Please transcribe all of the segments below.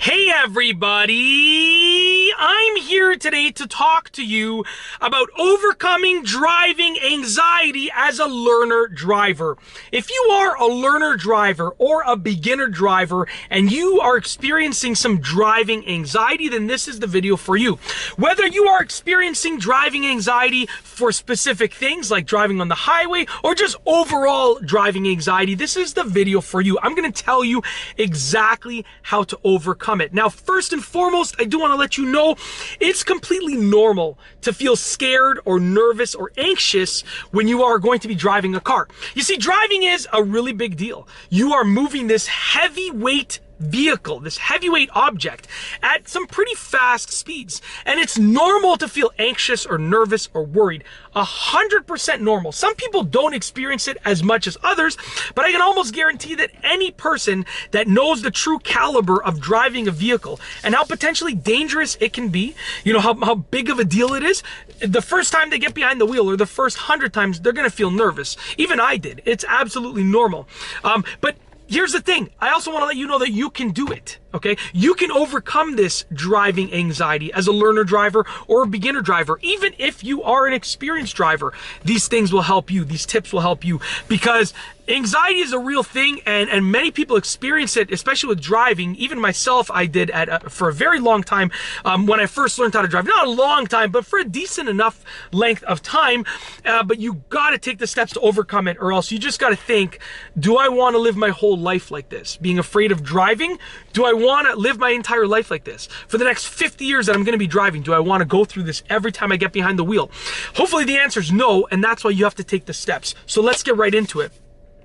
Hey everybody! I'm here today to talk to you about overcoming driving anxiety as a learner driver. If you are a learner driver or a beginner driver and you are experiencing some driving anxiety, then this is the video for you. Whether you are experiencing driving anxiety for specific things like driving on the highway or just overall driving anxiety, this is the video for you. I'm going to tell you exactly how to overcome it. Now, first and foremost, I do want to let you know it's completely normal to feel scared or nervous or anxious when you are going to be driving a car. You see, driving is a really big deal. You are moving this heavyweight vehicle, this heavyweight object at some pretty fast speeds. And it's normal to feel anxious or nervous or worried. 100% normal. Some people don't experience it as much as others, but I can almost guarantee that any person that knows the true caliber of driving a vehicle and how potentially dangerous it can be, you know, how big of a deal it is, the first time they get behind the wheel or the first 100 times, they're going to feel nervous. Even I did. It's absolutely normal. But here's the thing. I also want to let you know that you can do it, okay? You can overcome this driving anxiety as a learner driver or a beginner driver. Even if you are an experienced driver, these things will help you. These tips will help you because anxiety is a real thing and many people experience it, especially with driving. Even myself, I did for a very long time when I first learned how to drive. Not a long time, but for a decent enough length of time. But you got to take the steps to overcome it, or else you just got to think, do I want to live my whole life like this? Being afraid of driving? Do I want to live my entire life like this? For the next 50 years that I'm going to be driving, do I want to go through this every time I get behind the wheel? Hopefully the answer is no, and that's why you have to take the steps. So let's get right into it.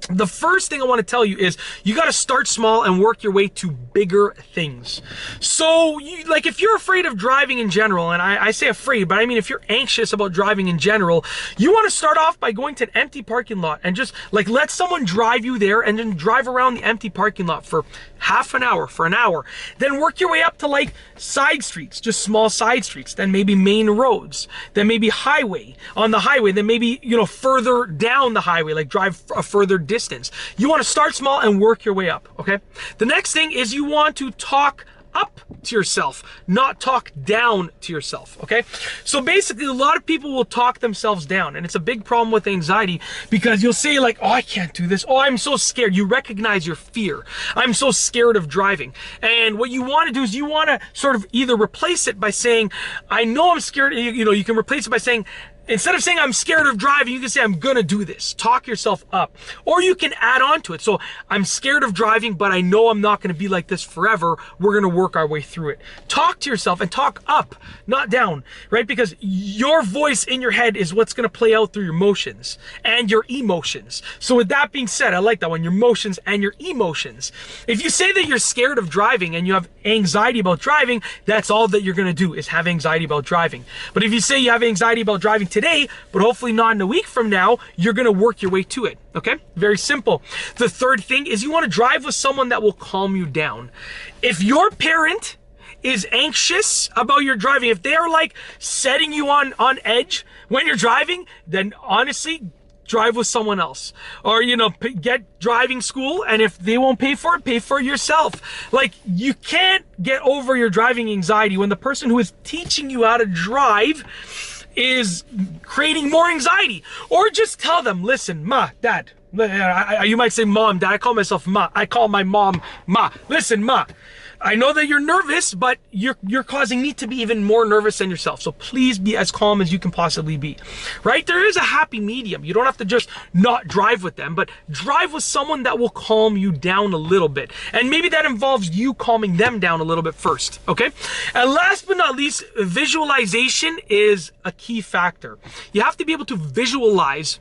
The first thing I want to tell you is you got to start small and work your way to bigger things. So like if you're afraid of driving in general, and I say afraid, but I mean if you're anxious about driving in general, you want to start off by going to an empty parking lot and just like let someone drive you there and then drive around the empty parking lot for half an hour, for an hour. Then work your way up to like side streets, just small side streets, then maybe main roads, then maybe highway, on the highway, then maybe, you know, further down the highway, like drive a further distance. You want to start small and work your way up, okay? The next thing is you want to talk up to yourself, not talk down to yourself, okay? So basically, a lot of people will talk themselves down, and it's a big problem with anxiety because you'll say like, oh, I can't do this. Oh, I'm so scared. You recognize your fear. I'm so scared of driving. And what you want to do is you want to sort of either replace it by saying, I know I'm scared. You know, you can replace it by saying, instead of saying I'm scared of driving, you can say I'm gonna do this. Talk yourself up. Or you can add on to it. So I'm scared of driving, but I know I'm not gonna be like this forever. We're gonna work our way through it. Talk to yourself and talk up, not down, right? Because your voice in your head is what's gonna play out through your motions and your emotions. So with that being said, I like that one, your motions and your emotions. If you say that you're scared of driving and you have anxiety about driving, that's all that you're gonna do is have anxiety about driving. But if you say you have anxiety about driving today, but hopefully not in a week from now, you're gonna work your way to it, okay? Very simple. The third thing is you wanna drive with someone that will calm you down. If your parent is anxious about your driving, if they are like setting you on edge when you're driving, then honestly, drive with someone else. Or, you know, get driving school, and if they won't pay for it yourself. Like, you can't get over your driving anxiety when the person who is teaching you how to drive is creating more anxiety. Or just tell them, listen, Ma, Dad, you might say Mom, Dad, I call myself Ma, I call my mom Ma. Listen, Ma, I know that you're nervous, but you're causing me to be even more nervous than yourself. So please be as calm as you can possibly be, right? There is a happy medium. You don't have to just not drive with them, but drive with someone that will calm you down a little bit. And maybe that involves you calming them down a little bit first, okay? And last but not least, visualization is a key factor. You have to be able to visualize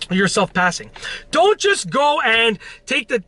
yourself passing. Don't just go and take the,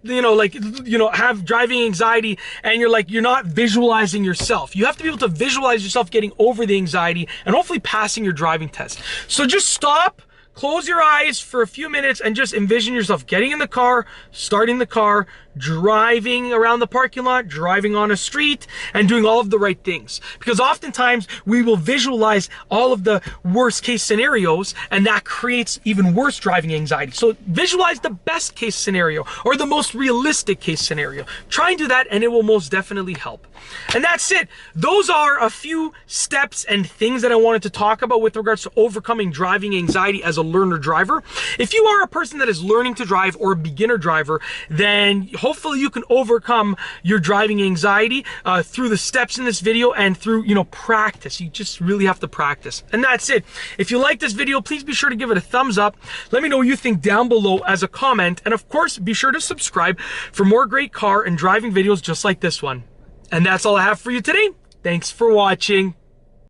have driving anxiety and you're not visualizing yourself. You have to be able to visualize yourself getting over the anxiety and hopefully passing your driving test. So just stop, close your eyes for a few minutes and just envision yourself getting in the car, starting the car, driving around the parking lot, driving on a street, and doing all of the right things. Because oftentimes we will visualize all of the worst case scenarios, and that creates even worse driving anxiety. So visualize the best case scenario or the most realistic case scenario. Try and do that, and it will most definitely help. And that's it. Those are a few steps and things that I wanted to talk about with regards to overcoming driving anxiety as a learner driver. If you are a person that is learning to drive or a beginner driver, then hopefully you can overcome your driving anxiety through the steps in this video and through, practice. You just really have to practice. And that's it. If you like this video, please be sure to give it a thumbs up. Let me know what you think down below as a comment. And of course, be sure to subscribe for more great car and driving videos just like this one. And that's all I have for you today. Thanks for watching.